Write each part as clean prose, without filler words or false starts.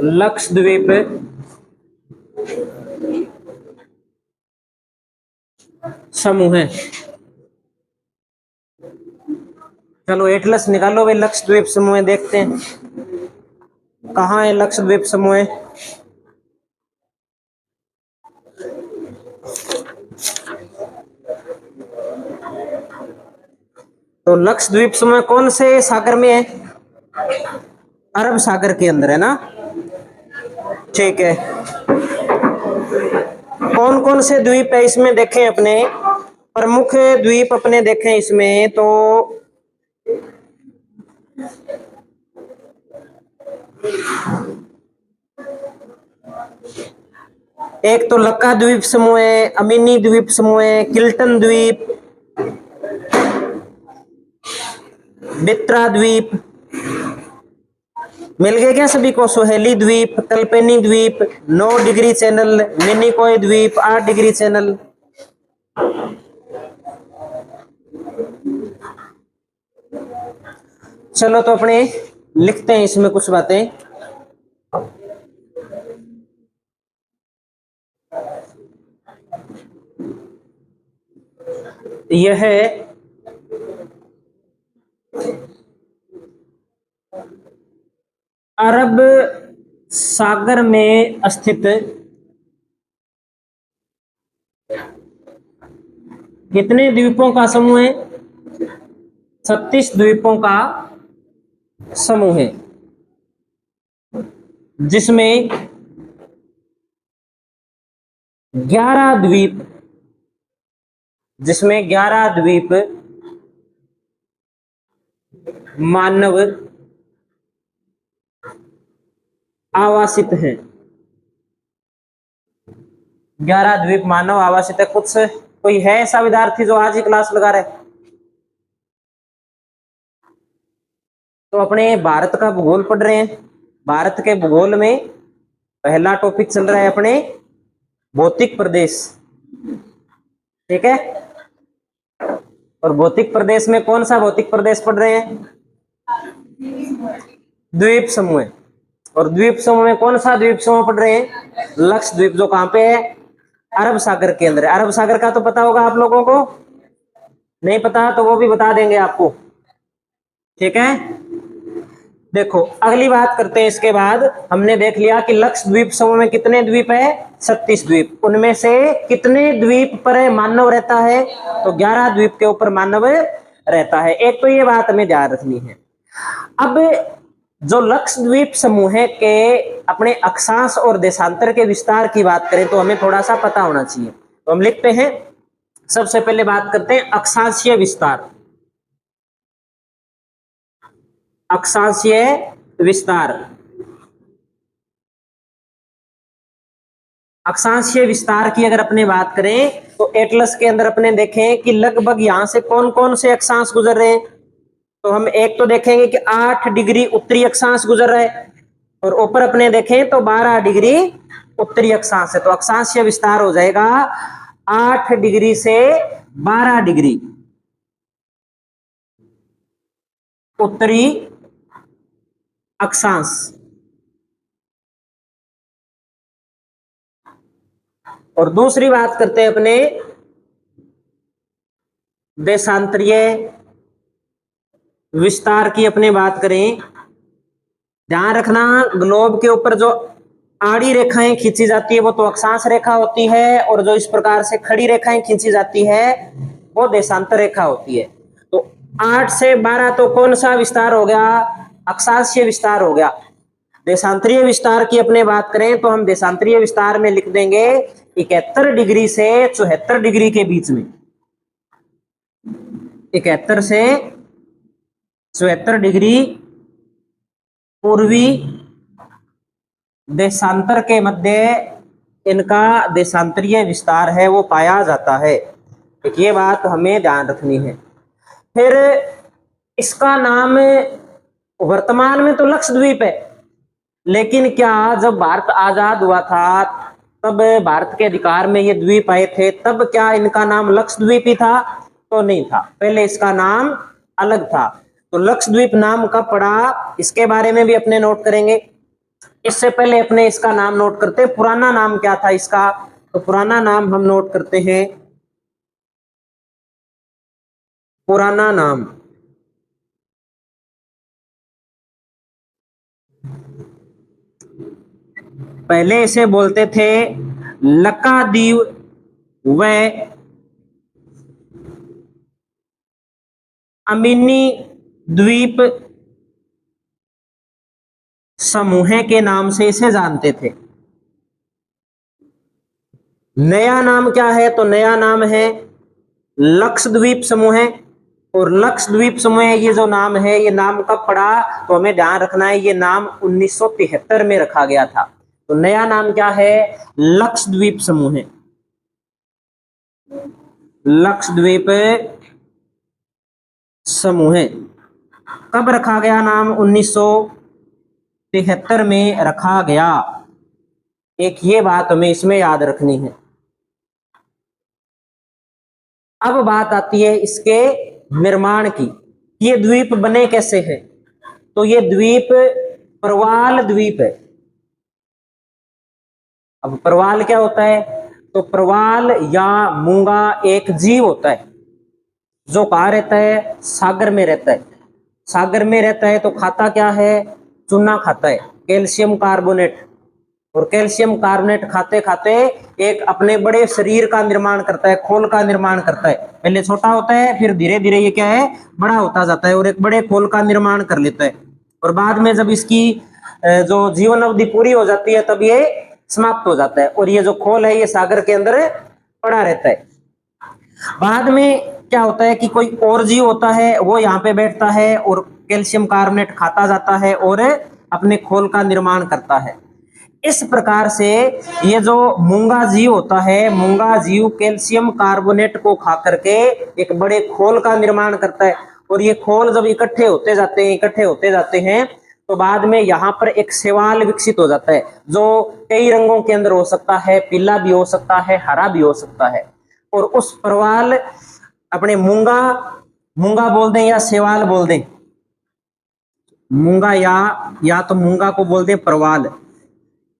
लक्षद्वीप समूह है। चलो एटलस निकालो भाई, लक्षद्वीप समूह देखते हैं कहाँ है लक्षद्वीप समूह। तो लक्षद्वीप समूह कौन से सागर में है? अरब सागर के अंदर है ना। ठीक है, कौन कौन से द्वीप है इसमें देखें अपने, प्रमुख द्वीप अपने देखें इसमें तो एक तो लक्का द्वीप समूह है, अमीनी द्वीप समूह है, किल्टन द्वीप, बित्रा द्वीप, मिल गए क्या सभी को? सोहेली द्वीप, कल्पेनी द्वीप, 9 डिग्री चैनल, मिनिकोय द्वीप, 8 डिग्री चैनल। चलो तो अपने लिखते हैं इसमें कुछ बातें। यह अरब सागर में स्थित कितने द्वीपों का समूह है? 36 द्वीपों का समूह है, जिसमें 11 द्वीप, जिसमें 11 द्वीप मानव आवासित हैं। 11 द्वीप मानव आवासित है। कुछ कोई है ऐसा विद्यार्थी जो आज ही क्लास लगा रहे? तो अपने भारत का भूगोल पढ़ रहे हैं। भारत के भूगोल में पहला टॉपिक चल रहा है अपने भौतिक प्रदेश, ठीक है। और भौतिक प्रदेश में कौन सा भौतिक प्रदेश पढ़ रहे हैं? द्वीप समूह। और द्वीप समूह में कौन सा द्वीप समूह पढ़ रहे हैं? लक्षद्वीप, जो कहां पे है? अरब सागर के अंदर है। अरब सागर का तो पता होगा आप लोगों को, नहीं पता तो वो भी बता देंगे आपको, ठीक है। देखो अगली बात करते हैं। इसके बाद हमने देख लिया कि लक्षद्वीप समूह में कितने द्वीप है? 36 द्वीप। उनमें से कितने द्वीप पर मानव रहता है? तो 11 द्वीप के ऊपर मानव रहता है। एक तो ये बात हमें ध्यान रखनी है। अब जो लक्षद्वीप समूह के अपने अक्षांश और देशांतर के विस्तार की बात करें तो हमें थोड़ा सा पता होना चाहिए। तो हम लिखते हैं, सबसे पहले बात करते हैं अक्षांशीय विस्तार। अक्षांशीय विस्तार, अक्षांशीय विस्तार की अगर अपने बात करें तो एटलस के अंदर अपने देखें कि लगभग यहां से कौन कौन से अक्षांश गुजर रहे हैं। तो हम एक तो देखेंगे कि 8 डिग्री उत्तरी अक्षांश गुजर रहा है, और ऊपर अपने देखें तो 12 डिग्री उत्तरी अक्षांश है। तो अक्षांशीय विस्तार हो जाएगा 8 डिग्री से 12 डिग्री उत्तरी अक्षांश। और दूसरी बात करते हैं अपने देशांतरीय विस्तार की अपने बात करें। ध्यान रखना, ग्लोब के ऊपर जो आड़ी रेखाएं खींची जाती है वो तो अक्षांश रेखा होती है, और जो इस प्रकार से खड़ी रेखाएं खींची जाती है वो देशांतर रेखा होती है। तो 8 से 12 तो कौन सा विस्तार हो गया? अक्षांशीय विस्तार हो गया। देशांतरीय विस्तार की अपने बात करें तो हम देशांतरीय विस्तार में लिख देंगे 71 डिग्री से 74 डिग्री के बीच में। 71 से 74 डिग्री पूर्वी देशांतर के मध्य इनका देशांतरीय विस्तार है वो पाया जाता है। एक ये बात हमें ध्यान रखनी है। फिर इसका नाम वर्तमान में तो लक्षद्वीप है, लेकिन क्या जब भारत आजाद हुआ था तब भारत के अधिकार में ये द्वीप आए थे, तब क्या इनका नाम लक्षद्वीप ही था? तो नहीं था, पहले इसका नाम अलग था। तो लक्षद्वीप नाम कब पड़ा इसके बारे में भी अपने नोट करेंगे। इससे पहले अपने इसका नाम नोट करते हैं, पुराना नाम क्या था इसका। तो पुराना नाम हम नोट करते हैं, पुराना नाम। पहले इसे बोलते थे लकादीव व अमीनी द्वीप समूह के नाम से इसे जानते थे। नया नाम क्या है, तो नया नाम है लक्षद्वीप समूह। और लक्षद्वीप समूह ये जो नाम है, ये नाम कब पड़ा, तो हमें ध्यान रखना है, ये नाम 1973 में रखा गया था। तो नया नाम क्या है, लक्षद्वीप समूह। लक्षद्वीप समूह कब रखा गया नाम, 1973 में रखा गया। एक ये बात हमें इसमें याद रखनी है। अब बात आती है इसके निर्माण की, ये द्वीप बने कैसे हैं। तो ये द्वीप प्रवाल द्वीप है। अब प्रवाल क्या होता है, तो प्रवाल या मूंगा एक जीव होता है जो कहाँ रहता है, सागर में रहता है। सागर में रहता है तो खाता क्या है, चूना खाता है, कैल्शियम कार्बोनेट। और कैल्शियम कार्बोनेट खाते खाते एक अपने बड़े शरीर का निर्माण करता है, खोल का निर्माण करता है। पहले छोटा होता है, फिर धीरे धीरे ये क्या है, बड़ा होता जाता है और एक बड़े खोल का निर्माण कर लेता है। और बाद में जब इसकी जो जीवन अवधि पूरी हो जाती है तब ये समाप्त हो जाता है और ये जो खोल है ये सागर के अंदर पड़ा रहता है। बाद में क्या होता है कि कोई और जीव होता है, वो यहाँ पे बैठता है और कैल्शियम कार्बोनेट खाता जाता है और अपने खोल का निर्माण करता है। इस प्रकार से ये जो मूंगा जीव होता है, मूंगा जीव कैल्शियम कार्बोनेट को खा करके एक बड़े खोल का निर्माण करता है। और ये खोल जब इकट्ठे होते जाते हैं, इकट्ठे होते जाते हैं, तो बाद में यहाँ पर एक शैवाल विकसित हो जाता है जो कई रंगों के अंदर हो सकता है, पीला भी हो सकता है, हरा भी हो सकता है। और उस प्रवाल अपने मूंगा, मूंगा बोल दें या शैवाल बोल दें, मूंगा या तो मूंगा को बोल दें प्रवाल।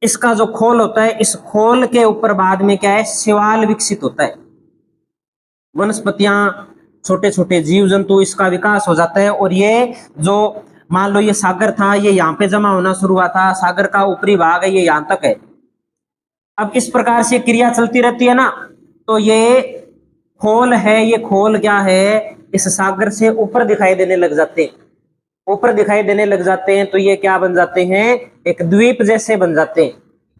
इसका जो खोल होता है, इस खोल के ऊपर बाद में क्या है, शैवाल विकसित होता है। वनस्पतियां, छोटे छोटे जीव जंतु, इसका विकास हो जाता है। और ये जो मान लो ये सागर था, ये यहाँ पे जमा होना शुरू हुआ था, सागर का ऊपरी भाग है ये यहाँ तक है। अब इस प्रकार से क्रिया चलती रहती है ना, तो ये खोल है, ये खोल क्या है, इस सागर से ऊपर दिखाई देने लग जाते हैं। ऊपर दिखाई देने लग जाते हैं तो ये क्या बन जाते हैं, एक द्वीप जैसे बन जाते हैं।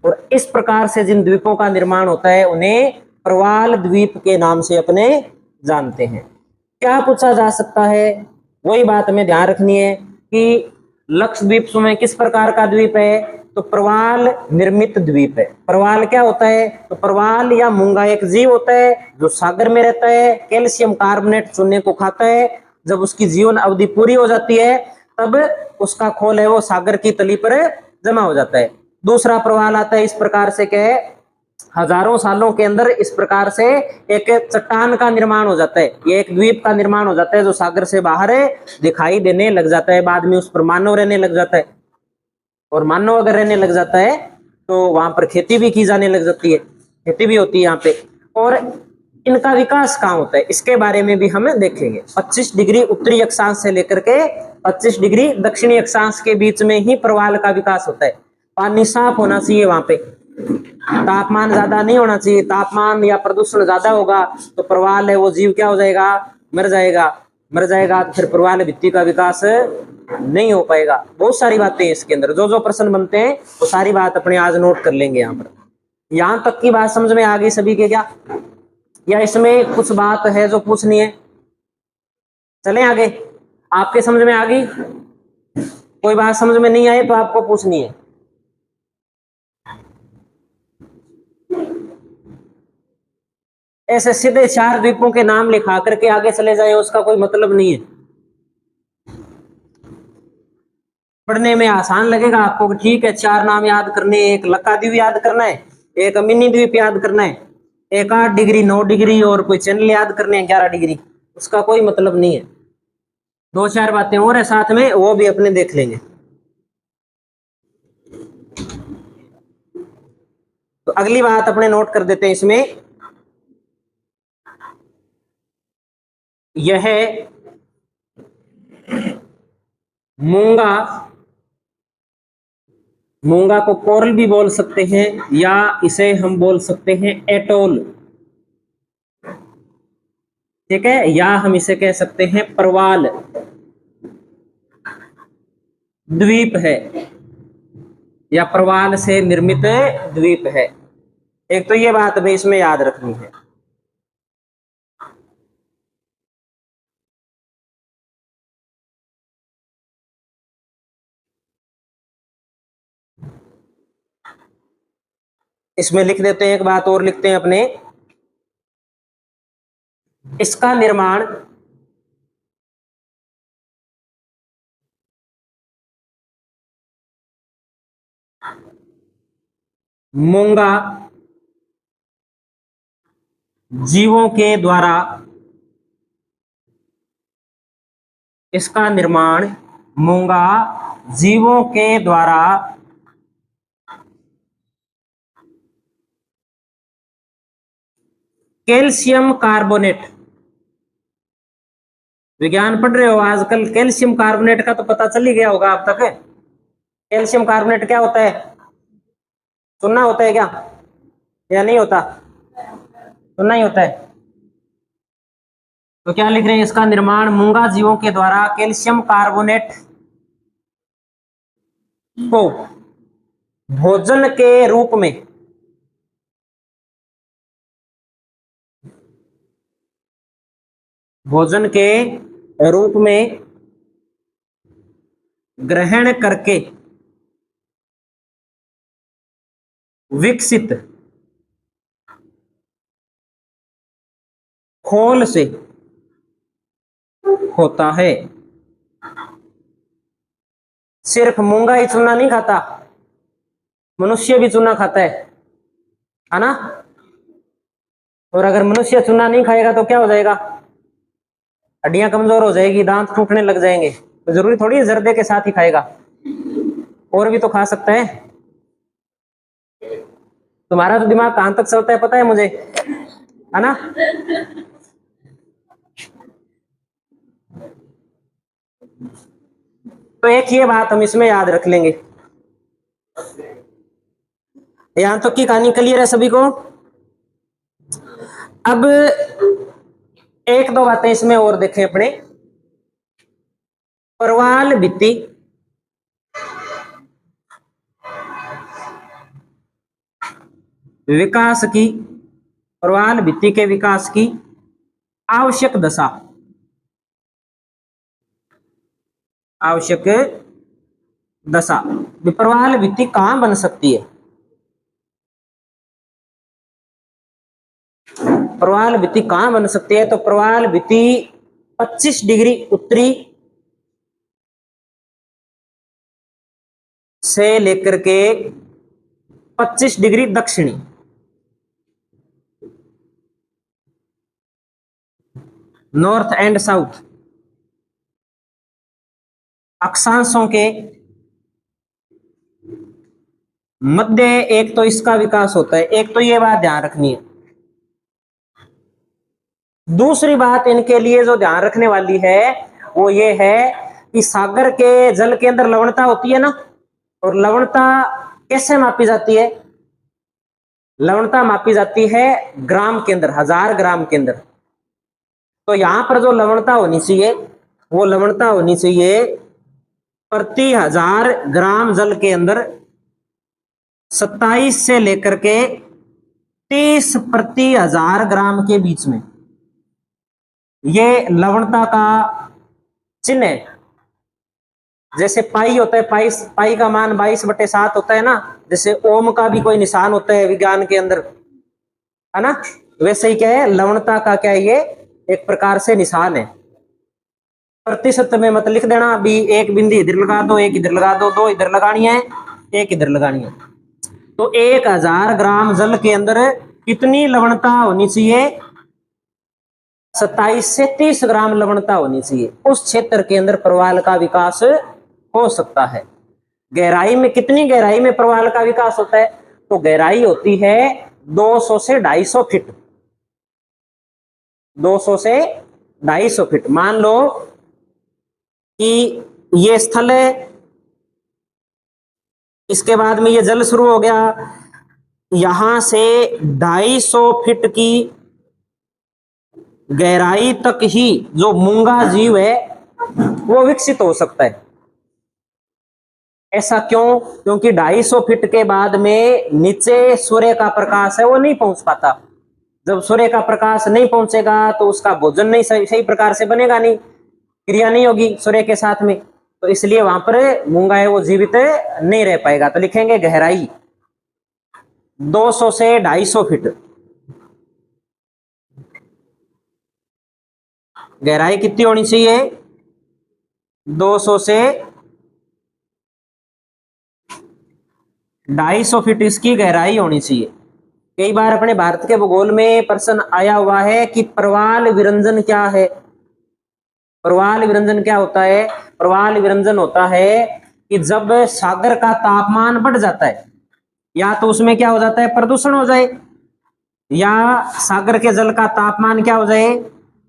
और इस प्रकार से जिन द्वीपों का निर्माण होता है उन्हें प्रवाल द्वीप के नाम से अपने जानते हैं। क्या पूछा जा सकता है, वही बात हमें ध्यान रखनी है कि लक्षद्वीप समूह किस प्रकार का द्वीप है, तो प्रवाल निर्मित द्वीप है। प्रवाल क्या होता है, तो प्रवाल या मूंगा एक जीव होता है जो सागर में रहता है, कैल्शियम कार्बोनेट चूने को खाता है। जब उसकी जीवन अवधि पूरी हो जाती है तब उसका खोल है वो सागर की तली पर जमा हो जाता है। दूसरा प्रवाल आता है, इस प्रकार से क्या है, हजारों सालों के अंदर इस प्रकार से एक चट्टान का निर्माण हो जाता है, ये एक द्वीप का निर्माण हो जाता है जो सागर से बाहर दिखाई देने लग जाता है। बाद में उस पर मानव रहने लग जाता है और मानव अगर रहने लग जाता है तो वहां पर खेती भी की जाने लग जाती है, खेती भी होती है यहाँ पे। और इनका विकास कहाँ होता है, इसके बारे में भी हम देखेंगे। 25 डिग्री उत्तरी अक्षांश से लेकर के 25 डिग्री दक्षिणी अक्षांश के बीच में ही प्रवाल का विकास होता है। पानी साफ होना चाहिए, वहां पे तापमान ज्यादा नहीं होना चाहिए। तापमान या प्रदूषण ज्यादा होगा तो प्रवाल है वो जीव क्या हो जाएगा, मर जाएगा। मर जाएगा तो फिर प्रवाल भित्ति का विकास नहीं हो पाएगा। बहुत सारी बातें इसके अंदर, जो जो प्रश्न बनते हैं वो सारी बात अपने आज नोट कर लेंगे यहाँ पर। यहां तक की बात समझ में आ गई सभी के क्या, या इसमें कुछ बात है जो पूछनी है? चलें आगे, आपके समझ में आ गई? कोई बात समझ में नहीं आई तो आपको पूछनी है। ऐसे सीधे 4 द्वीपों के नाम लिखा करके आगे चले जाए उसका कोई मतलब नहीं है। पढ़ने में आसान लगेगा आपको कि ठीक है 4 नाम याद करने, एक लक्काद्वीप याद करना है, एक अमीनी द्वीप याद करना है, एक 8 डिग्री 9 डिग्री और कोई चैनल याद करने हैं 11 डिग्री। उसका कोई मतलब नहीं है। 2-4 बातें और है साथ में, वो भी अपने देख लेंगे। तो अगली बात अपने नोट कर देते हैं इसमें, यह मूंगा, मूंगा को कोरल भी बोल सकते हैं या इसे हम बोल सकते हैं एटोल, ठीक है, या हम इसे कह सकते हैं प्रवाल द्वीप है या प्रवाल से निर्मित द्वीप है। एक तो ये बात हमें इसमें याद रखनी है। इसमें लिख देते हैं, एक बात और लिखते हैं अपने, इसका निर्माण मूंगा जीवों के द्वारा, इसका निर्माण मूंगा जीवों के द्वारा कैल्शियम कार्बोनेट, विज्ञान पढ़ रहे हो आजकल, कैल्शियम कार्बोनेट का तो पता चल ही गया होगा अब तक। कैल्शियम कार्बोनेट क्या होता है, सुनना होता है क्या या नहीं होता, सुनना ही होता है। तो क्या लिख रहे हैं, इसका निर्माण मूंगा जीवों के द्वारा कैल्शियम कार्बोनेट को भोजन के रूप में, भोजन के रूप में ग्रहण करके विकसित खोल से होता है। सिर्फ मूंगा ही चूना नहीं खाता, मनुष्य भी चूना खाता है ना। और अगर मनुष्य चूना नहीं खाएगा तो क्या हो जाएगा, हड्डियां कमजोर हो जाएगी, दांत टूटने लग जाएंगे। तो जरूरी थोड़ी है जर्दे के साथ ही खाएगा, और भी तो खा सकता है। तुम्हारा तो दिमाग कहां तक चलता है पता है मुझे, है ना। तो एक ये बात हम इसमें याद रख लेंगे। यहां तक की कहानी क्लियर है सभी को। अब एक दो बातें इसमें और देखें अपने। प्रवाल भित्ति विकास की, प्रवाल भित्ति के विकास की आवश्यक दशा, आवश्यक दशा, प्रवाल भित्ति कहां बन सकती है, प्रवाल भित्ति कहां बन सकती है। तो प्रवाल भित्ति 25 डिग्री उत्तरी से लेकर के 25 डिग्री दक्षिणी, नॉर्थ एंड साउथ अक्षांशों के मध्य एक तो इसका विकास होता है। एक तो ये बात ध्यान रखनी है। दूसरी बात इनके लिए जो ध्यान रखने वाली है वो ये है कि सागर के जल के अंदर लवणता होती है ना, और लवणता कैसे मापी जाती है, लवणता मापी जाती है ग्राम के अंदर, 1000 ग्राम के अंदर। तो यहां पर जो लवणता होनी चाहिए वो लवणता होनी चाहिए प्रति 1000 ग्राम जल के अंदर 27 से लेकर के 30 प्रति 1000 ग्राम के बीच में। ये लवणता का चिन्ह है। जैसे पाई होता है, पाई का मान 22/7 होता है ना, जैसे ओम का भी कोई निशान होता है विज्ञान के अंदर, है ना। वैसे ही क्या है, लवणता का क्या है, ये एक प्रकार से निशान है। प्रतिशत में मत लिख देना भी, एक बिंदी इधर लगा दो, एक इधर लगा दो, दो इधर लगानी है, एक इधर लगानी है। तो 1000 ग्राम जल के अंदर कितनी लवणता होनी चाहिए, 27 से 30 ग्राम लवणता होनी चाहिए। उस क्षेत्र के अंदर प्रवाल का विकास हो सकता है। गहराई में कितनी गहराई में प्रवाल का विकास होता है, तो गहराई होती है 200 से 250 फीट। 200 से 250 फीट। मान लो कि ये स्थल है, इसके बाद में ये जल शुरू हो गया, यहां से 250 फीट की गहराई तक ही जो मूंगा जीव है वो विकसित हो सकता है। ऐसा क्यों? क्योंकि 250 फीट के बाद में नीचे सूर्य का प्रकाश है वो नहीं पहुंच पाता। जब सूर्य का प्रकाश नहीं पहुंचेगा तो उसका भोजन नहीं सही प्रकार से बनेगा, नहीं क्रिया नहीं होगी सूर्य के साथ में, तो इसलिए वहां पर मूंगा है वो जीवित नहीं रह पाएगा। तो लिखेंगे गहराई 200 से 250 फीट। गहराई कितनी होनी चाहिए? 200 से 250 फीट इसकी गहराई होनी चाहिए। कई बार अपने भारत के भूगोल में प्रश्न आया हुआ है कि प्रवाल विरंजन क्या है। प्रवाल विरंजन क्या होता है? प्रवाल विरंजन होता है कि जब सागर का तापमान बढ़ जाता है, या तो उसमें क्या हो जाता है, प्रदूषण हो जाए, या सागर के जल का तापमान क्या हो जाए,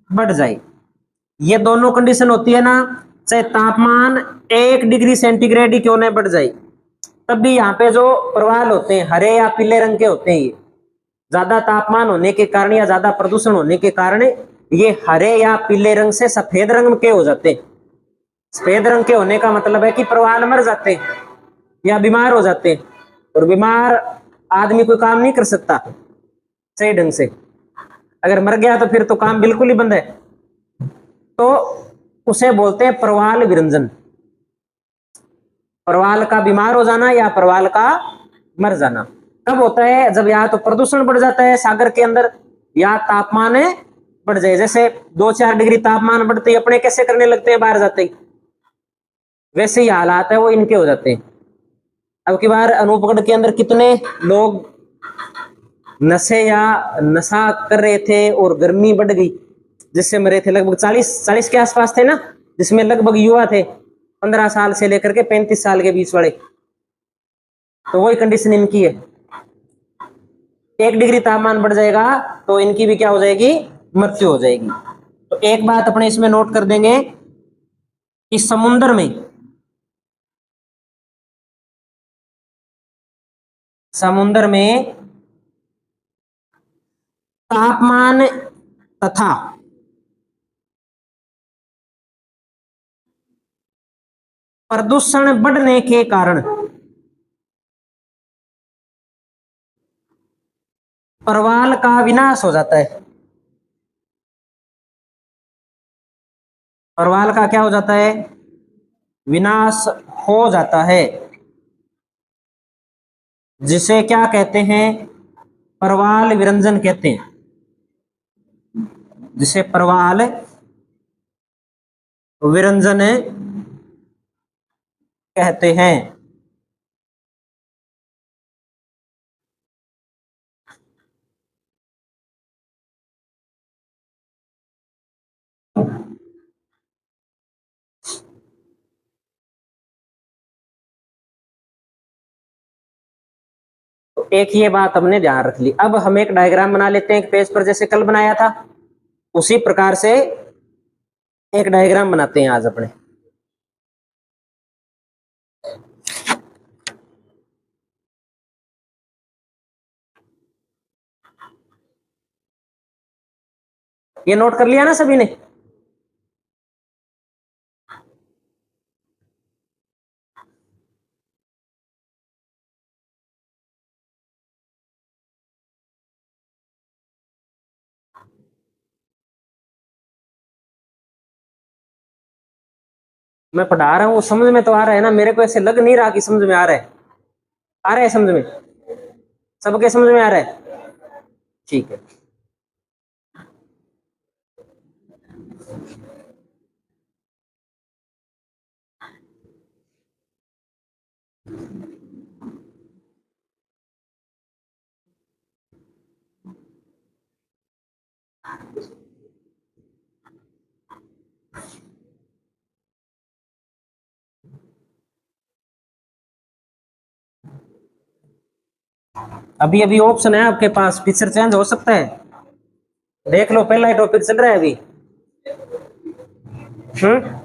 बढ़ जाए। ये दोनों कंडीशन होती है ना, चाहे तापमान 1 डिग्री सेंटीग्रेड ही क्यों न बढ़ जाए, तब भी यहाँ पे जो प्रवाल होते हैं हरे या पीले रंग के होते हैं। ये ज्यादा तापमान होने के कारण या ज्यादा प्रदूषण होने के कारण ये हरे या पीले रंग से सफेद रंग के हो जाते हैं। सफेद रंग के होने का मतलब है कि प्रवाल मर जाते हैं या बीमार हो जाते हैं, और बीमार आदमी कोई काम नहीं कर सकता सही ढंग से। अगर मर गया तो फिर तो काम बिल्कुल ही बंद है। तो उसे बोलते हैं प्रवाल विरंजन। प्रवाल का बीमार हो जाना या प्रवाल का मर जाना कब होता है? जब या तो प्रदूषण बढ़ जाता है सागर के अंदर, या तापमान बढ़ जाए। जैसे 2-4 डिग्री तापमान बढ़ते ही अपने कैसे करने लगते हैं बाहर जाते ही, वैसे ही हालात है वो इनके हो जाते हैं। अब की बार अनूपगढ़ के अंदर कितने लोग नशे या नशा कर रहे थे और गर्मी बढ़ गई जिससे मरे थे। लगभग 40 के आसपास थे ना, जिसमें लगभग युवा थे 15 साल से लेकर के 35 साल के बीच वाले। तो वही कंडीशन इनकी है। 1 डिग्री तापमान बढ़ जाएगा तो इनकी भी क्या हो जाएगी, मृत्यु हो जाएगी। तो एक बात अपने इसमें नोट कर देंगे कि समुद्र में तापमान तथा प्रदूषण बढ़ने के कारण प्रवाल का विनाश हो जाता है। प्रवाल का क्या हो जाता है, विनाश हो जाता है, जिसे क्या कहते हैं, प्रवाल विरंजन कहते हैं, जिसे प्रवाल विरंजन कहते हैं। तो एक ये बात हमने ध्यान रख ली। अब हम एक डायग्राम बना लेते हैं एक पेज पर, जैसे कल बनाया था उसी प्रकार से एक डायग्राम बनाते हैं आज अपने। ये नोट कर लिया ना सभी ने? मैं पढ़ा रहा हूँ समझ में तो आ रहा है ना? मेरे को ऐसे लग नहीं रहा कि समझ में आ रहा है। आ रहा है समझ में? सबके समझ में आ रहा है? ठीक है। अभी अभी ऑप्शन है आपके पास, फीचर चेंज हो सकता है। देख लो, पहला ही टॉपिक चल रहा है अभी। हम्म।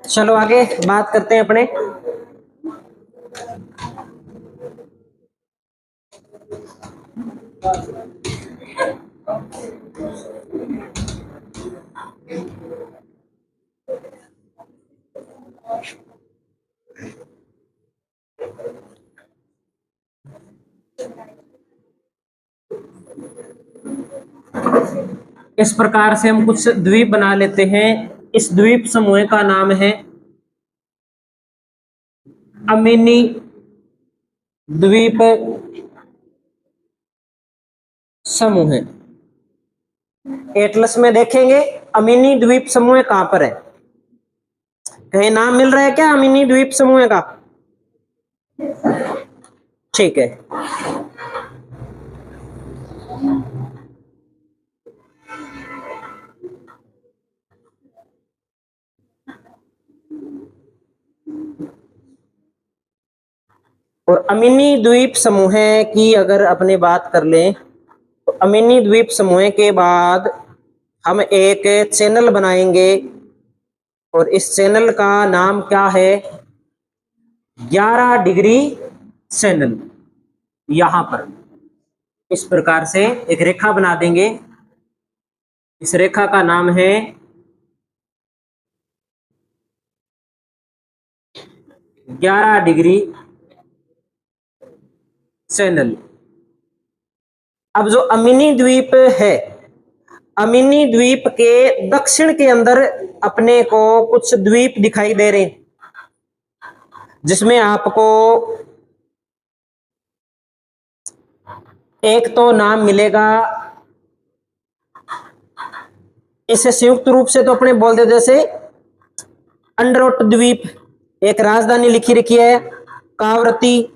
चलो आगे बात करते हैं अपने। इस प्रकार से हम कुछ द्वीप बना लेते हैं। इस द्वीप समूह का नाम है अमीनी द्वीप समूह। एटलस में देखेंगे अमीनी द्वीप समूह कहां पर है। कहीं नाम मिल रहा है क्या अमीनी द्वीप समूह का? ठीक है। और अमीनी द्वीप समूह की अगर अपने बात कर लें तो अमीनी द्वीप समूह के बाद हम एक चैनल बनाएंगे और इस चैनल का नाम क्या है? 11 डिग्री चैनल। यहां पर इस प्रकार से एक रेखा बना देंगे। इस रेखा का नाम है 11 डिग्री चैनल। अब जो अमीनी द्वीप है, अमीनी द्वीप के दक्षिण के अंदर अपने को कुछ द्वीप दिखाई दे रहे हैं, जिसमें आपको एक तो नाम मिलेगा, इसे संयुक्त रूप से तो अपने बोल दे जैसे अंडरवट द्वीप। एक राजधानी लिखी रखी है कावरती,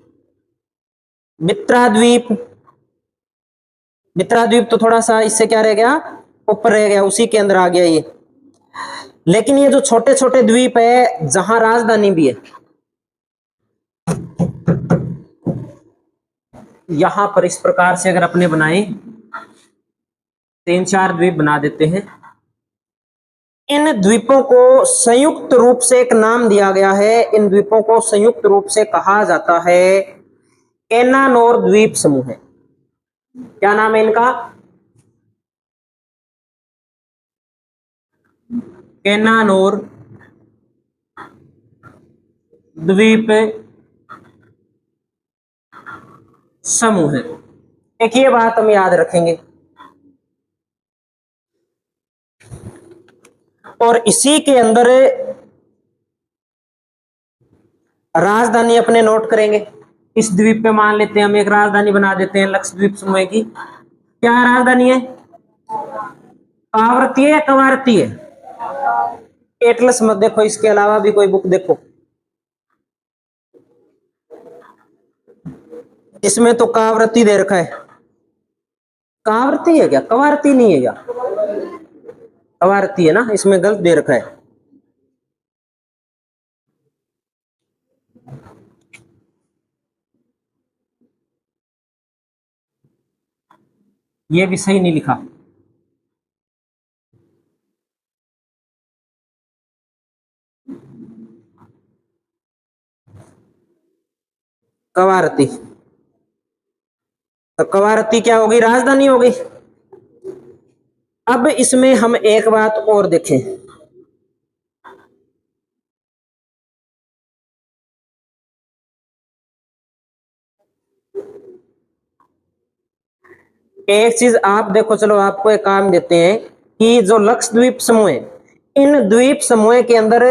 मित्रा द्वीप। मित्रा द्वीप तो थोड़ा सा इससे क्या रह गया, ऊपर रह गया, उसी के अंदर आ गया ये। लेकिन ये जो छोटे छोटे द्वीप है जहां राजधानी भी है, यहां पर इस प्रकार से अगर अपने बनाए 3-4 द्वीप बना देते हैं। इन द्वीपों को संयुक्त रूप से एक नाम दिया गया है। इन द्वीपों को संयुक्त रूप से कहा जाता है एनानोर द्वीप समूह। क्या नाम है इनका? एनानोर द्वीप समूह। एक ये बात हम याद रखेंगे। और इसी के अंदर राजधानी अपने नोट करेंगे। इस द्वीप पे मान लेते हैं हम एक राजधानी बना देते हैं लक्षद्वीप समूह की। क्या राजधानी है? आवर्ती है, कवारती है? एटलस मत देखो, इसके अलावा भी कोई बुक देखो। इसमें तो कावरती दे रखा है। कावरती है क्या? कवारती नहीं है क्या? कवारती है ना, इसमें गलत दे रखा है। ये भी सही नहीं लिखा। कवारती, तो कवारती क्या होगी? राजधानी हो गई। अब इसमें हम एक बात और देखें। एक चीज आप देखो, चलो आपको एक काम देते हैं कि जो लक्षद्वीप समूह है, इन द्वीप समूह के अंदर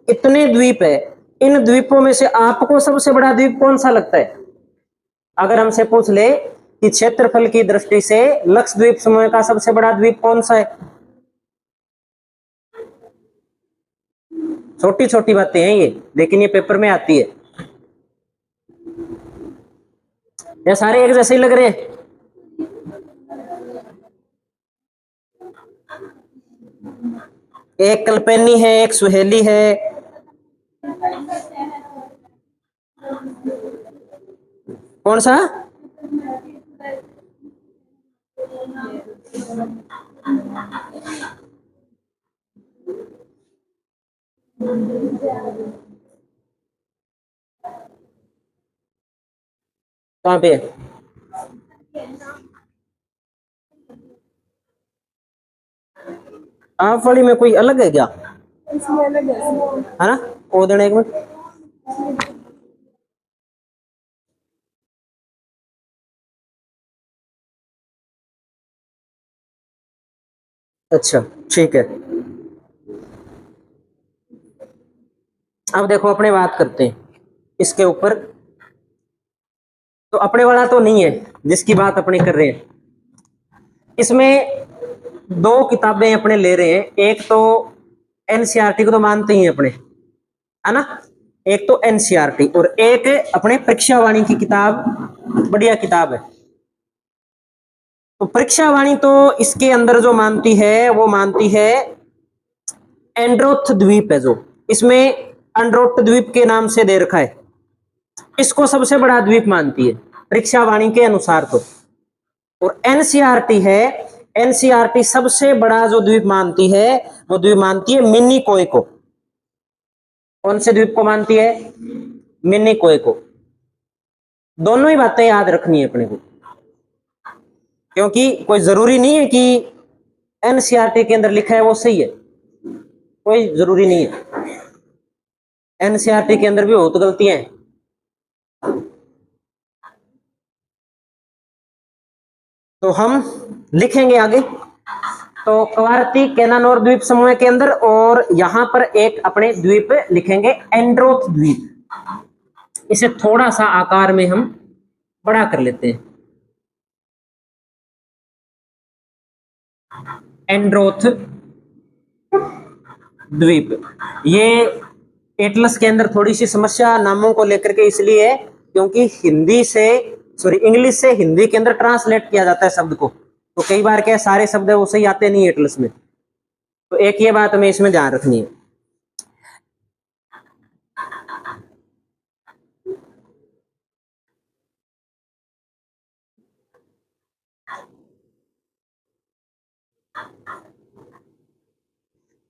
इतने द्वीप है, इन द्वीपों में से आपको सबसे बड़ा द्वीप कौन सा लगता है? अगर हमसे पूछ ले कि क्षेत्रफल की दृष्टि से लक्षद्वीप समूह का सबसे बड़ा द्वीप कौन सा है? छोटी छोटी बातें हैं ये, लेकिन ये पेपर में आती है। ये सारे एक जैसे ही लग रहे हैं। एक कल्पेनी है, एक सुहेली है। कौन सा? कहाँ पे? आप वाली में कोई अलग है क्या? इसमें अलग है ना? वो देना एक मिनट। अच्छा ठीक है। अब देखो अपने बात करते हैं इसके ऊपर। तो अपने वाला तो नहीं है जिसकी बात अपने कर रहे हैं। इसमें दो किताबें अपने ले रहे हैं। एक तो एनसीईआरटी को तो मानते ही हैं अपने, है ना? एक तो एनसीईआरटी और एक अपने परीक्षा वाणी की किताब, बढ़िया किताब है। तो परीक्षा वाणी तो इसके अंदर जो मानती है वो मानती है एंड्रोथ द्वीप है, जो इसमें एंड्रोथ द्वीप के नाम से दे रखा है, इसको सबसे बड़ा द्वीप मानती है परीक्षा वाणी के अनुसार तो। और एनसीईआरटी है, एनसीईआरटी सबसे बड़ा जो द्वीप मानती है वो द्वीप मानती है मिनिकोय को। कौन से द्वीप को मानती है? मिनिकोय को। दोनों ही बातें याद रखनी है अपने को, क्योंकि कोई जरूरी नहीं है कि एनसीईआरटी के अंदर लिखा है वो सही है, कोई जरूरी नहीं है। एनसीईआरटी के अंदर भी बहुत गलतियां हैं। तो हम लिखेंगे आगे। तो कवारती केनानोर द्वीप समूह के अंदर, और यहां पर एक अपने द्वीप लिखेंगे एंड्रोथ द्वीप। इसे थोड़ा सा आकार में हम बड़ा कर लेते हैं। एंड्रोथ द्वीप, ये एटलस के अंदर थोड़ी सी समस्या नामों को लेकर के इसलिए है क्योंकि हिंदी से, सॉरी इंग्लिश से हिंदी के अंदर ट्रांसलेट किया जाता है शब्द को, तो कई बार क्या सारे शब्द है वो सही आते नहीं एटलस में। तो एक ये बात हमें इसमें ध्यान रखनी है।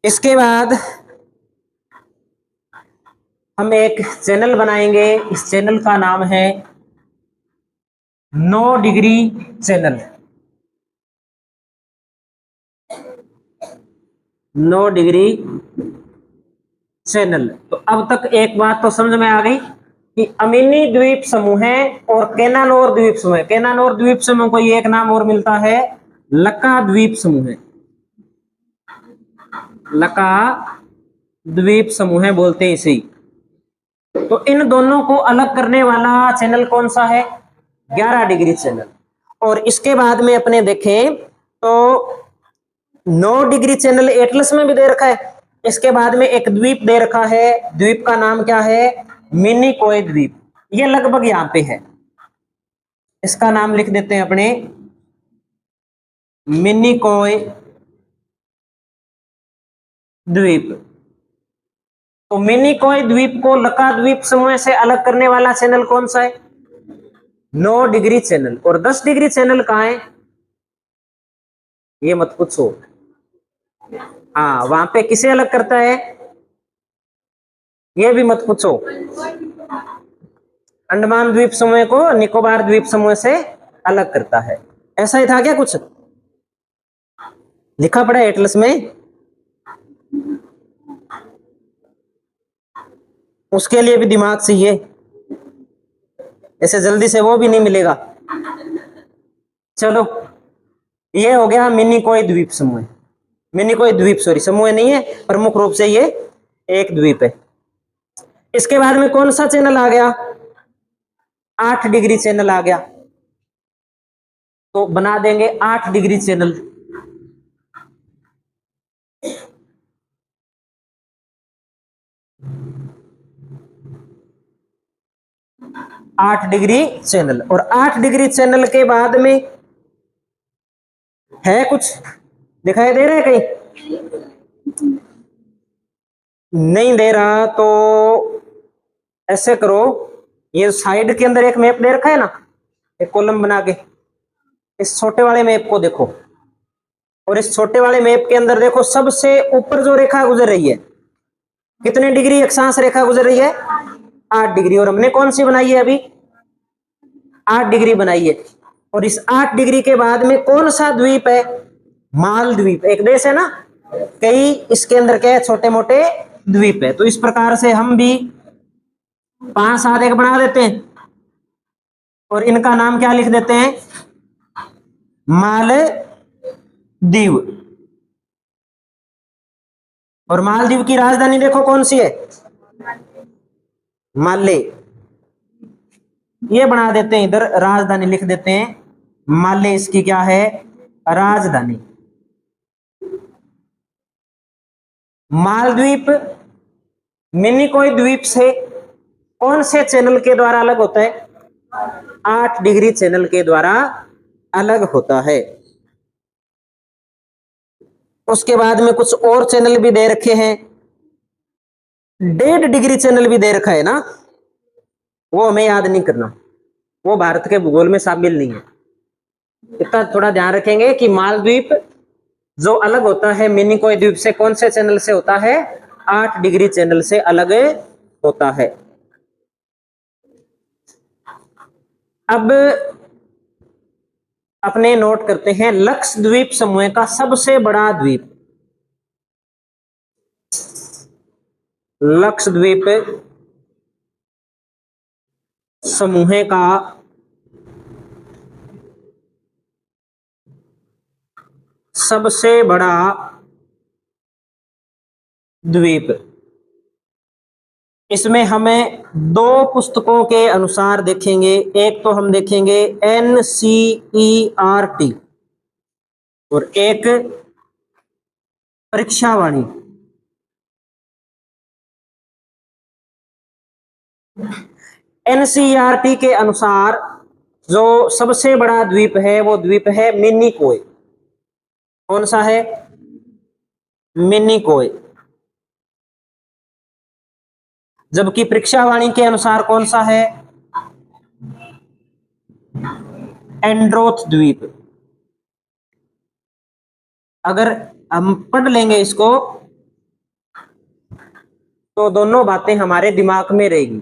इसके बाद हम एक चैनल बनाएंगे, इस चैनल का नाम है 9 डिग्री चैनल। 9 degree channel. तो अब तक एक बात तो समझ में आ गई कि अमीनी द्वीप समूह है और केनानोर द्वीप समूह है। केनानोर द्वीप समूह को एक नाम और मिलता है लका द्वीप समूह है। लका द्वीप समूह है बोलते हैं इसे। तो इन दोनों को अलग करने वाला चैनल कौन सा है? 11 डिग्री चैनल। और इसके बाद में अपने देखें तो 9 डिग्री चैनल एटलस में भी दे रखा है। इसके बाद में एक द्वीप दे रखा है, द्वीप का नाम क्या है? मिनिकोय द्वीप। ये लगभग यहां पे है, इसका नाम लिख देते हैं अपने मिनिकोय द्वीप। तो मिनिकोय द्वीप को लका द्वीप समूह से अलग करने वाला चैनल कौन सा है? 9 डिग्री चैनल। और 10 डिग्री चैनल कहां है ये मत पूछो। हाँ, वहां पे किसे अलग करता है ये भी मत पूछो। अंडमान द्वीप समूह को निकोबार द्वीप समूह से अलग करता है। ऐसा ही था क्या? कुछ लिखा पड़ा है एटलस में, उसके लिए भी दिमाग चाहिए, ऐसे जल्दी से वो भी नहीं मिलेगा। चलो ये हो गया मिनिकोय द्वीप समूह। मिनिकोय द्वीप सॉरी समूह नहीं है, प्रमुख रूप से ये एक द्वीप है। इसके बाद में कौन सा चैनल आ गया? 8 डिग्री चैनल आ गया। तो बना देंगे 8 डिग्री चैनल। 8 डिग्री चैनल, और 8 डिग्री चैनल के बाद में है कुछ दिखाई दे रहा है कहीं? नहीं दे रहा तो ऐसे करो, ये साइड के अंदर एक मैप दे रखा है ना, एक कॉलम बना के, इस छोटे वाले मैप को देखो, और इस छोटे वाले मैप के अंदर देखो सबसे ऊपर जो रेखा गुजर रही है, कितने डिग्री अक्षांश रेखा गुजर रही है? 8 डिग्री। और हमने कौन सी बनाई है अभी? 8 डिग्री बनाई है। और इस 8 डिग्री के बाद में कौन सा द्वीप है? मालद्वीप। एक देश है ना, कई इसके अंदर क्या है, छोटे मोटे द्वीप है। तो इस प्रकार से हम भी 5 7 एक बना देते हैं, और इनका नाम क्या लिख देते हैं? मालदीव। और मालदीव की राजधानी देखो कौन सी है? माले। ये बना देते हैं, इधर राजधानी लिख देते हैं माले, इसकी क्या है? राजधानी। मालद्वीप मिनिकोय द्वीप से कौन से चैनल के द्वारा अलग होता है? 8 डिग्री चैनल के द्वारा अलग होता है। उसके बाद में कुछ और चैनल भी दे रखे हैं। 1.5 डिग्री चैनल भी दे रखा है ना, वो हमें याद नहीं करना, वो भारत के भूगोल में शामिल नहीं है। इतना थोड़ा ध्यान रखेंगे कि मालद्वीप जो अलग होता है मिनिकोय द्वीप से, कौन से चैनल से होता है? 8 डिग्री चैनल से अलग होता है। अब अपने नोट करते हैं लक्षद्वीप समूह का सबसे बड़ा द्वीप। लक्षद्वीप समूह का सबसे बड़ा द्वीप, इसमें हमें 2 पुस्तकों के अनुसार देखेंगे। एक तो हम देखेंगे NCERT, और एक परीक्षावाणी। NCERT के अनुसार जो सबसे बड़ा द्वीप है वो द्वीप है मिनिकोय। कौन सा है? मिनिकोय। जबकि परीक्षावाणी के अनुसार कौन सा है? एंड्रोथ द्वीप। अगर हम पढ़ लेंगे इसको तो दोनों बातें हमारे दिमाग में रहेगी।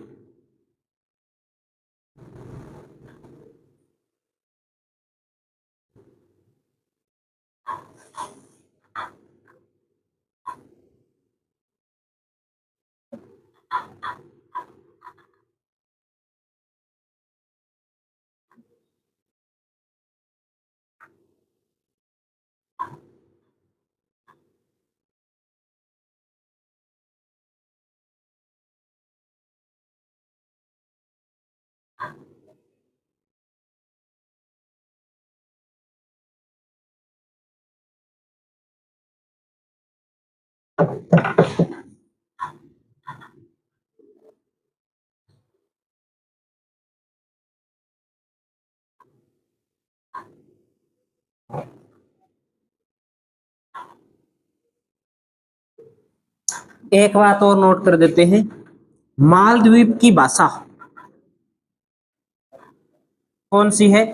एक बात और नोट कर देते हैं, मालद्वीप की भाषा कौन सी है?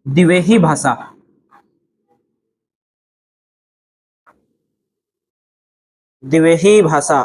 दिवेही भाषा। दिवेही भाषा।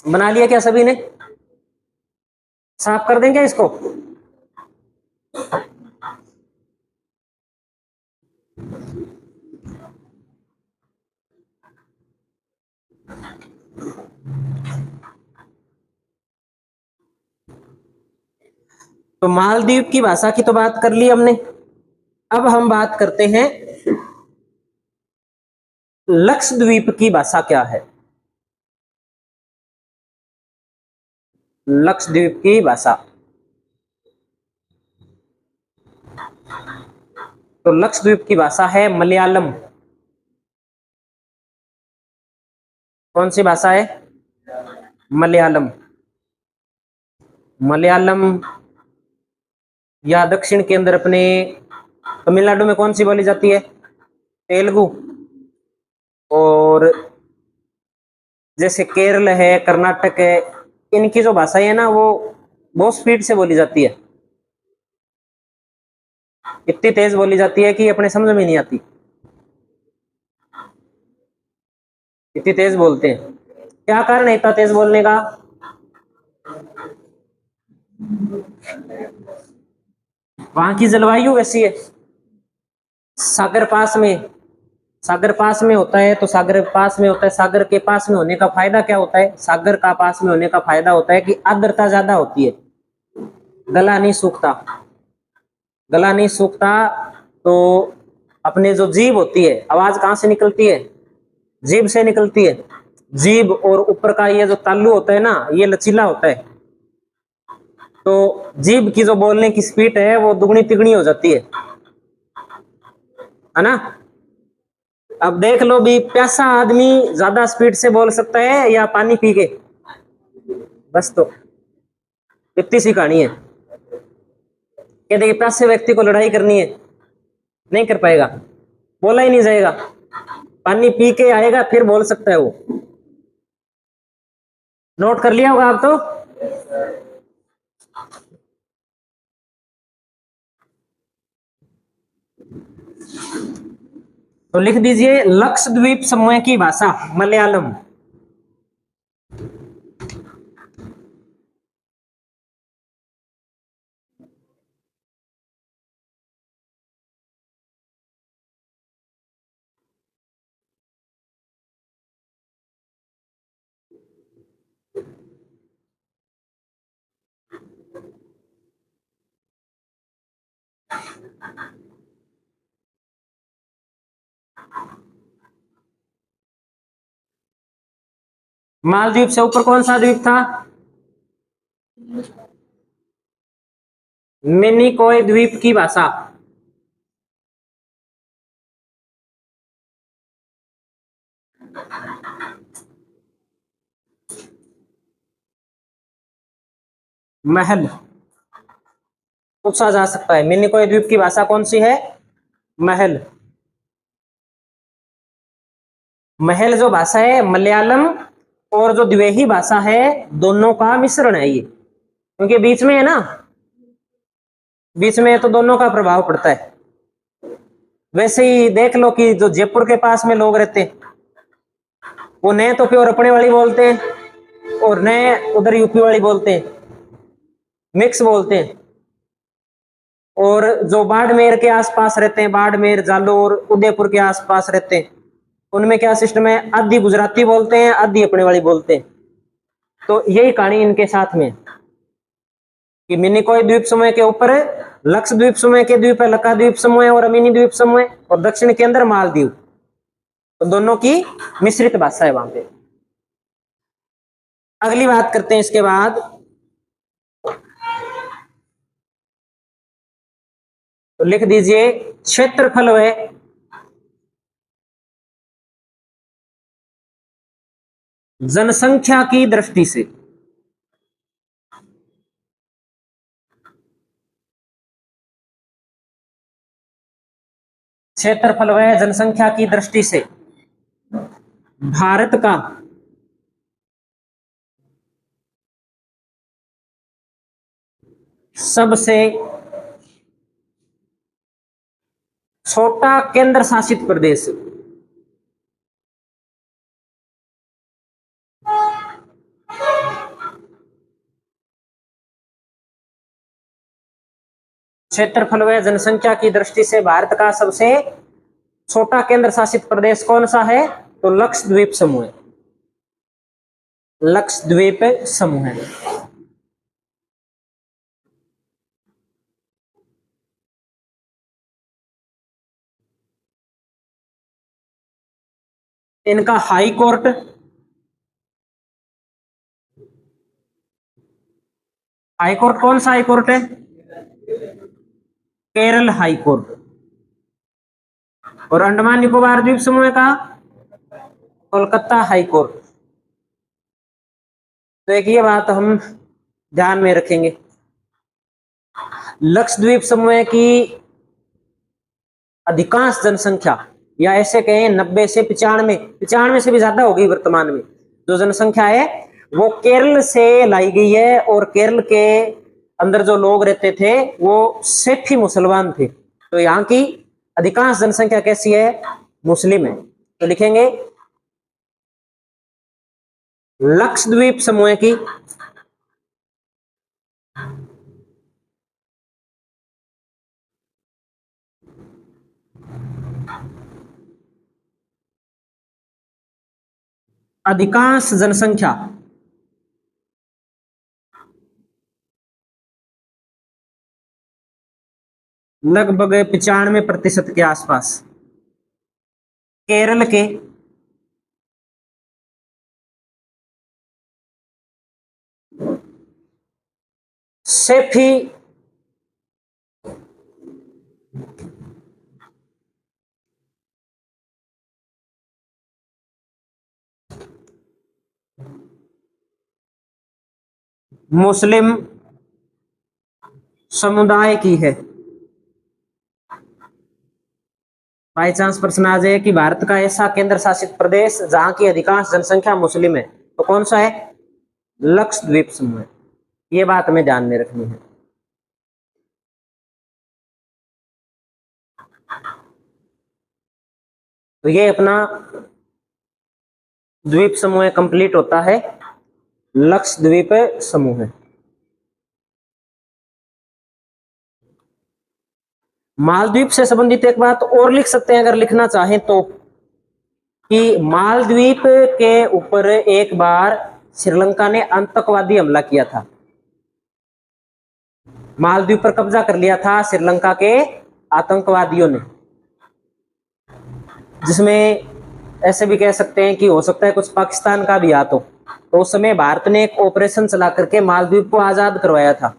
बना लिया क्या सभी ने? साफ कर दें क्या इसको? तो मालदीव की भाषा की तो बात कर ली हमने। अब हम बात करते हैं लक्षद्वीप की भाषा क्या है। लक्षद्वीप की भाषा, तो लक्षद्वीप की भाषा है मलयालम। कौन सी भाषा है? मलयालम। मलयालम या दक्षिण के अंदर अपने तमिलनाडु में कौन सी बोली जाती है? तेलुगु। और जैसे केरल है, कर्नाटक है, इनकी जो भाषा है ना वो बहुत स्पीड से बोली जाती है। इतनी तेज बोली जाती है कि अपने समझ में नहीं आती, इतनी तेज बोलते हैं। क्या कारण है इतना तेज बोलने का? वहां की जलवायु वैसी है। सागर पास में, सागर पास में होता है, तो सागर पास में होता है। सागर के पास में होने का फायदा क्या होता है? सागर का पास में होने का फायदा होता है कि आर्द्रता ज्यादा होती है, गला नहीं सूखता। गला नहीं सूखता तो अपने जो जीभ होती है, आवाज कहां से निकलती है? जीभ से निकलती है। जीभ और ऊपर का ये जो तालू होता है ना, ये लचीला होता है, तो जीभ की जो बोलने की स्पीड है वो दुगनी तिगनी हो जाती है ना। अब देख लो भी, प्यासा आदमी ज्यादा स्पीड से बोल सकता है या पानी पी के? बस, तो इतनी सी कहानी है। कहते कि प्यासे व्यक्ति को लड़ाई करनी है, नहीं कर पाएगा, बोला ही नहीं जाएगा। पानी पी के आएगा फिर बोल सकता है वो। नोट कर लिया होगा आप तो। तो लिख दीजिए लक्षद्वीप समूह की भाषा मलयालम। मालदीव से ऊपर कौन सा द्वीप था? मिनिकॉय द्वीप की भाषा। महल पूछा जा सकता है। मिनिकॉय द्वीप की भाषा कौन सी है? महल। महल जो भाषा है मलयालम और जो द्विवेही भाषा है, दोनों का मिश्रण है ये, क्योंकि बीच में है ना, बीच में है तो दोनों का प्रभाव पड़ता है। वैसे ही देख लो कि जो जयपुर के पास में लोग रहते हैं, वो नए तो प्योर अपने वाली बोलते हैं और नए उधर यूपी वाली बोलते हैं, मिक्स बोलते हैं। और जो बाड़मेर के आसपास रहते हैं, बाड़मेर, जालोर, उदयपुर के आसपास रहते हैं, उनमें क्या सिस्टम है? आधी गुजराती बोलते हैं, आधी अपने वाली बोलते हैं। तो यही कहानी इनके साथ में कि मिनिकॉय द्वीप समूह के ऊपर लक्षद्वीप समूह के द्वीप है, लकाद्वीप समूह और अमीनी द्वीप समूह, और दक्षिण के अंदर मालदीव। तो दोनों की मिश्रित भाषा है वहां पे। अगली बात करते हैं इसके बाद। तो लिख दीजिए क्षेत्रफल व जनसंख्या की दृष्टि से। क्षेत्रफल व जनसंख्या की दृष्टि से भारत का सबसे छोटा केंद्र शासित प्रदेश। क्षेत्रफल व जनसंख्या की दृष्टि से भारत का सबसे छोटा केंद्र शासित प्रदेश कौन सा है? तो लक्षद्वीप समूह है। लक्षद्वीप समूह है। इनका हाई कोर्ट कौन सा हाई कोर्ट है? Kerala high court. और अंडमान निकोबार द्वीप समूह का कोलकाता हाई कोर्ट। तो एक ये बात हम ध्यान में रखेंगे, लक्षद्वीप समूह की अधिकांश जनसंख्या, या ऐसे कहें 90 से 95 से भी ज्यादा हो गई वर्तमान में, जो जनसंख्या है वो केरल से लाई गई है। और केरल के अंदर जो लोग रहते थे वो सेठी मुसलमान थे। तो यहाँ की अधिकांश जनसंख्या कैसी है? मुस्लिम है। तो लिखेंगे लक्षद्वीप समूह की अधिकांश जनसंख्या लगभग 95% के आसपास केरल के सेठी मुस्लिम समुदाय की है। बाई चांस प्रश्न आ जाए कि भारत का ऐसा केंद्र शासित प्रदेश जहां की अधिकांश जनसंख्या मुस्लिम है, तो कौन सा है? लक्षद्वीप समूह। ये बात हमें ध्यान में रखनी है। तो ये अपना द्वीप समूह कंप्लीट होता है, लक्षद्वीप समूह। मालदीव से संबंधित एक बात और लिख सकते हैं अगर लिखना चाहें तो, कि मालदीव के ऊपर एक बार श्रीलंका ने आतंकवादी हमला किया था। मालदीव पर कब्जा कर लिया था श्रीलंका के आतंकवादियों ने, जिसमें ऐसे भी कह सकते हैं कि हो सकता है कुछ पाकिस्तान का भी हाथ हो। तो उस समय भारत ने एक ऑपरेशन चला करके मालदीव को आजाद करवाया था।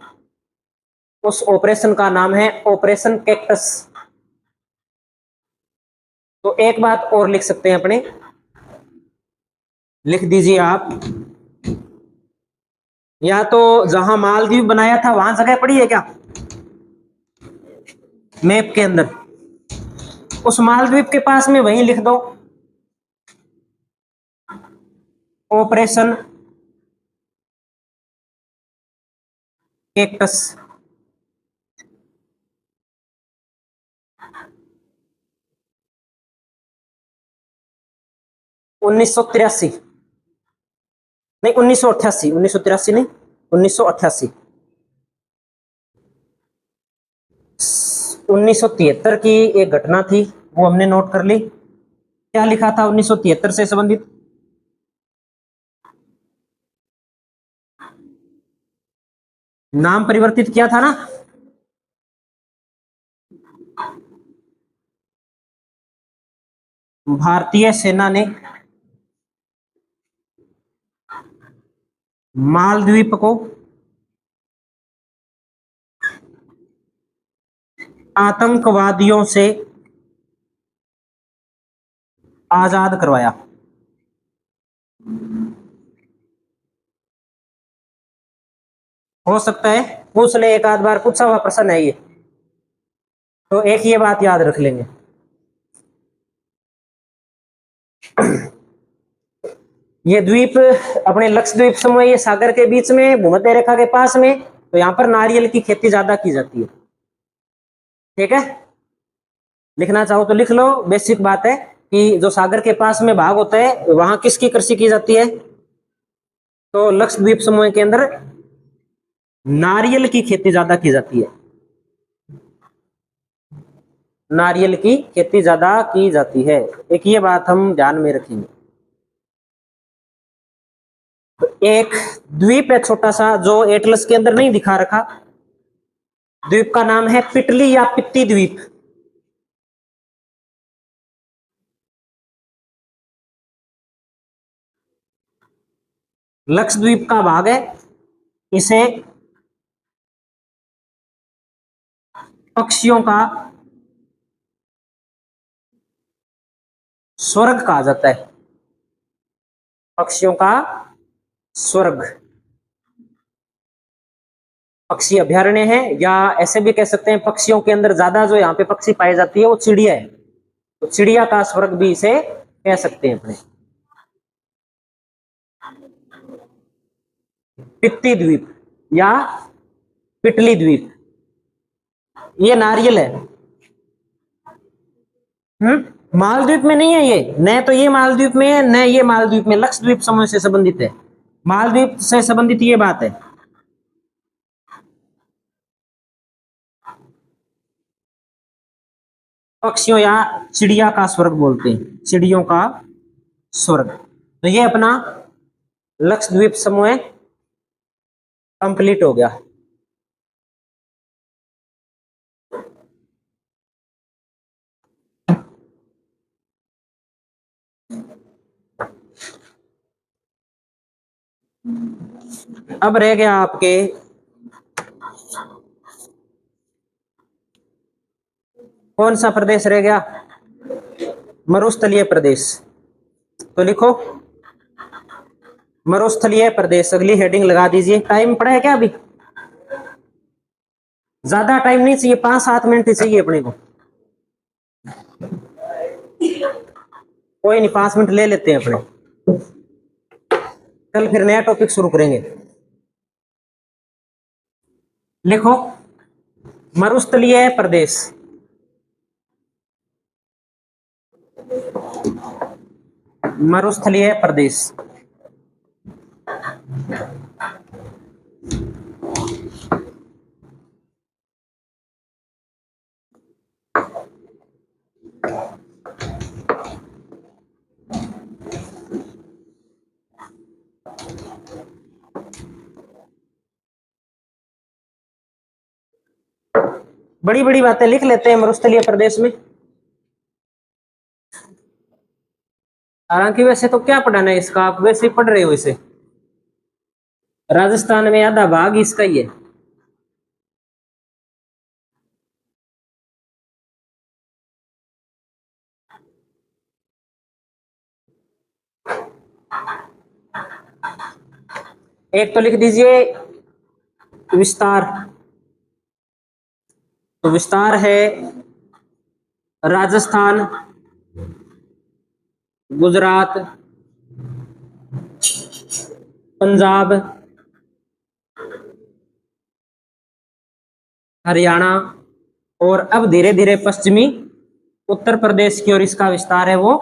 उस ऑपरेशन का नाम है ऑपरेशन कैक्टस। तो एक बात और लिख सकते हैं अपने, लिख दीजिए आप, या तो जहां मालदीव बनाया था वहां जगह पड़ी है क्या मैप के अंदर? उस मालदीव के पास में वहीं लिख दो ऑपरेशन कैक्टस। 1983 नहीं, 1988, 1983 नहीं, 1988। 1973 की एक घटना थी, वो हमने नोट कर ली। क्या लिखा था 1973 से संबंधित? नाम परिवर्तित किया था ना? भारतीय सेना ने मालद्वीप को आतंकवादियों से आजाद करवाया। हो सकता है पूछ ले, एक आध बार पूछा हुआ प्रश्न है ये, तो एक ये बात याद रख लेंगे। ये द्वीप अपने लक्षद्वीप समूह, ये सागर के बीच में, भूमध्य रेखा के पास में, तो यहां पर नारियल की खेती ज्यादा की जाती है। ठीक है, लिखना चाहो तो लिख लो। बेसिक बात है कि जो सागर के पास में भाग होता है वहां किसकी कृषि की जाती है? तो लक्षद्वीप समूह के अंदर नारियल की खेती ज्यादा की जाती है। नारियल की खेती ज्यादा की जाती है। एक ये बात हम ध्यान में रखेंगे। एक द्वीप है छोटा सा जो एटलस के अंदर नहीं दिखा रखा, द्वीप का नाम है पिटली या पित्ती द्वीप। लक्षद्वीप का भाग है। इसे पक्षियों का स्वर्ग कहा जाता है। पक्षियों का स्वर्ग, पक्षी अभयारण्य है, या ऐसे भी कह सकते हैं पक्षियों के अंदर ज्यादा जो यहाँ पे पक्षी पाई जाती है वो चिड़िया है, तो चिड़िया का स्वर्ग भी इसे कह सकते हैं अपने। पित्ती द्वीप या पिटली द्वीप, ये नारियल है। मालदीव में नहीं है ये, न तो ये मालदीव में है, न ये मालदीव में, लक्षद्वीप समूह से संबंधित है। मालदीव से संबंधित ये बात है। पक्षियों या चिड़िया का स्वर्ग बोलते हैं, चिड़ियों का स्वर्ग। तो ये अपना लक्षद्वीप समूह कंप्लीट हो गया। अब रह गया आपके कौन सा प्रदेश रह गया, मरुस्थलीय प्रदेश। तो लिखो मरुस्थलीय प्रदेश, अगली हेडिंग लगा दीजिए। टाइम पड़ा है क्या अभी? ज्यादा टाइम नहीं चाहिए, 5-7 मिनट ही चाहिए अपने को। कोई नहीं, 5 मिनट ले लेते हैं अपने, कल फिर नया टॉपिक शुरू करेंगे। लिखो मरुस्थलीय प्रदेश। मरुस्थलीय प्रदेश, बड़ी बड़ी बातें लिख लेते हैं मरुस्थलीय प्रदेश में। हालांकि वैसे तो क्या पढ़ाना है इसका, आप वैसे ही पढ़ रहे हो इसे। राजस्थान में आधा भाग इसका ही है। एक तो लिख दीजिए विस्तार। तो विस्तार है राजस्थान, गुजरात, पंजाब, हरियाणा, और अब धीरे धीरे पश्चिमी उत्तर प्रदेश की ओर इसका विस्तार है वो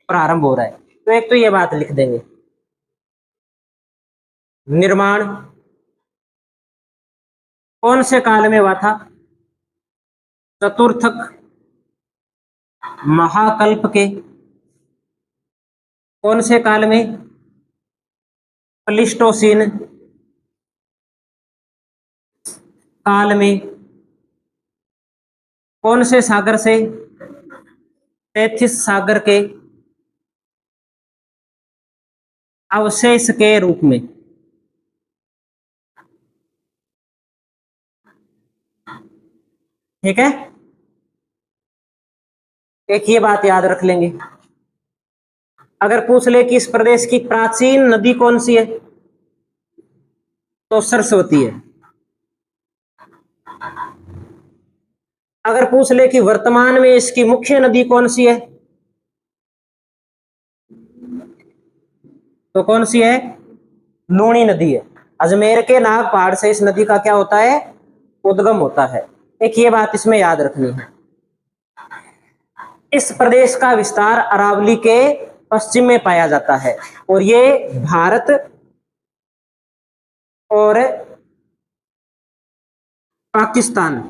प्रारंभ हो रहा है। तो एक तो ये बात लिख देंगे। निर्माण कौन से काल में हुआ था? चतुर्थक महाकल्प के कौन से काल में? प्लिस्टोसीन काल में। कौन से सागर से? तैथिस सागर के अवशेष के रूप में। ठीक है, एक ये बात याद रख लेंगे। अगर पूछ ले कि इस प्रदेश की प्राचीन नदी कौन सी है, तो सरस्वती है। अगर पूछ ले कि वर्तमान में इसकी मुख्य नदी कौन सी है, तो कौन सी है? लूणी नदी है। अजमेर के नाग पहाड़ से इस नदी का क्या होता है? उद्गम होता है। एक ये बात इसमें याद रखनी है। इस प्रदेश का विस्तार अरावली के पश्चिम में पाया जाता है, और ये भारत और पाकिस्तान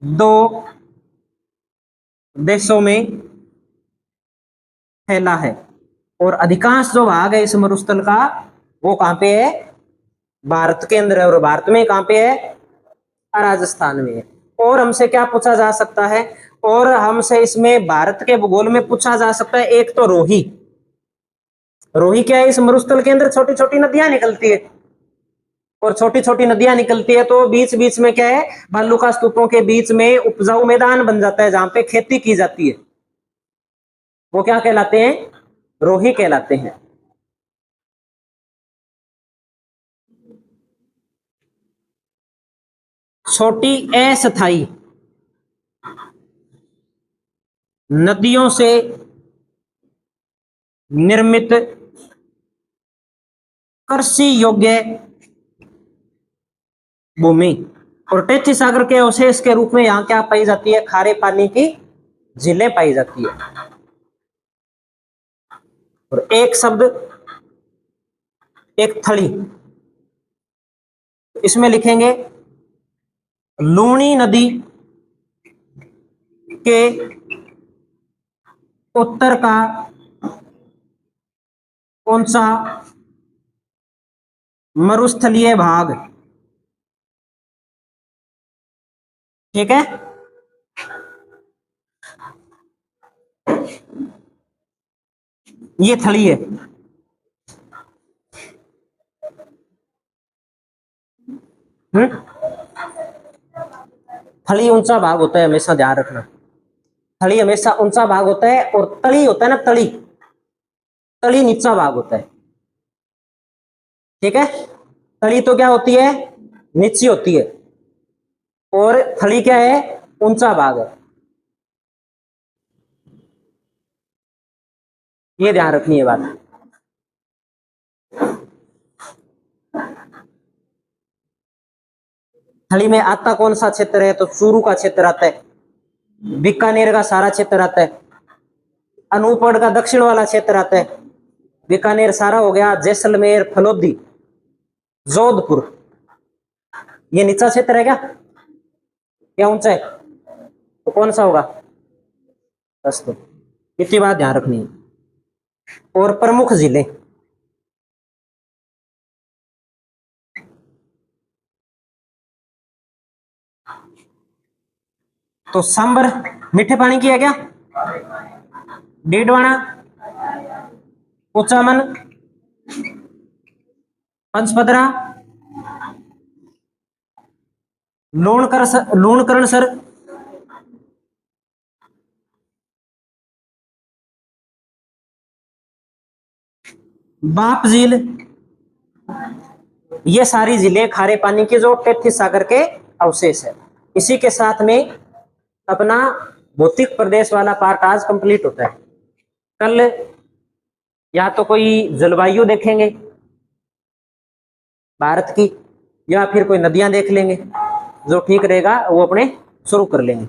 दो देशों में फैला है और अधिकांश जो भाग है इस मरुस्थल का वो कहां पे है? भारत के अंदर है। और भारत में कहां पे है? राजस्थान में है। और हमसे क्या पूछा जा सकता है? और हमसे इसमें भारत के भूगोल में पूछा जा सकता है, एक तो रोही। रोही क्या है? इस मरुस्थल के अंदर छोटी छोटी नदियां निकलती है और छोटी छोटी नदियां निकलती है तो बीच बीच में क्या है? भालू का स्तूपों के बीच में उपजाऊ मैदान बन जाता है जहां पे खेती की जाती है। वो क्या कहलाते हैं? रोही कहलाते हैं। छोटी अस्थाई नदियों से निर्मित कृषि योग्य भूमि और तैथी सागर के अवशेष के रूप में यहाँ क्या पाई जाती है? खारे पानी की झीलें पाई जाती है। और एक शब्द, एक थली, इसमें लिखेंगे लूणी नदी के उत्तर का कौन सा मरुस्थलीय भाग? ठीक है, ये थली है। थली ऊंचा भाग होता है, हमेशा ध्यान रखना। थली हमेशा ऊंचा भाग होता है और तली होता है ना, तली, तली नीचा भाग होता है। ठीक है, तली तो क्या होती है? नीची होती है और थली क्या है? ऊंचा भाग है। ये ध्यान रखनी है बात। थली में आता कौन सा क्षेत्र है? तो चूरू का क्षेत्र आता है, बीकानेर का सारा क्षेत्र आता है, अनूपगढ़ का दक्षिण वाला क्षेत्र आता है। बीकानेर सारा हो गया, जैसलमेर, फलोदी, जोधपुर, ये नीचा क्षेत्र है क्या ऊंचा है? तो कौन सा होगा? बस, तो इतनी बात ध्यान रखनी है। और प्रमुख जिले, तो सांबर मीठे पानी की है क्या? डीडवाना, कुचामन, पंचपदरा, लूणकरण सर, बाप झील, ये सारी झीलें खारे पानी की जो तैतीस सागर के अवशेष है। इसी के साथ में अपना भौतिक प्रदेश वाला पार्ट आज कंप्लीट होता है। कल या तो कोई जलवायु देखेंगे भारत की, या फिर कोई नदियां देख लेंगे, जो ठीक रहेगा वो अपने शुरू कर लेंगे।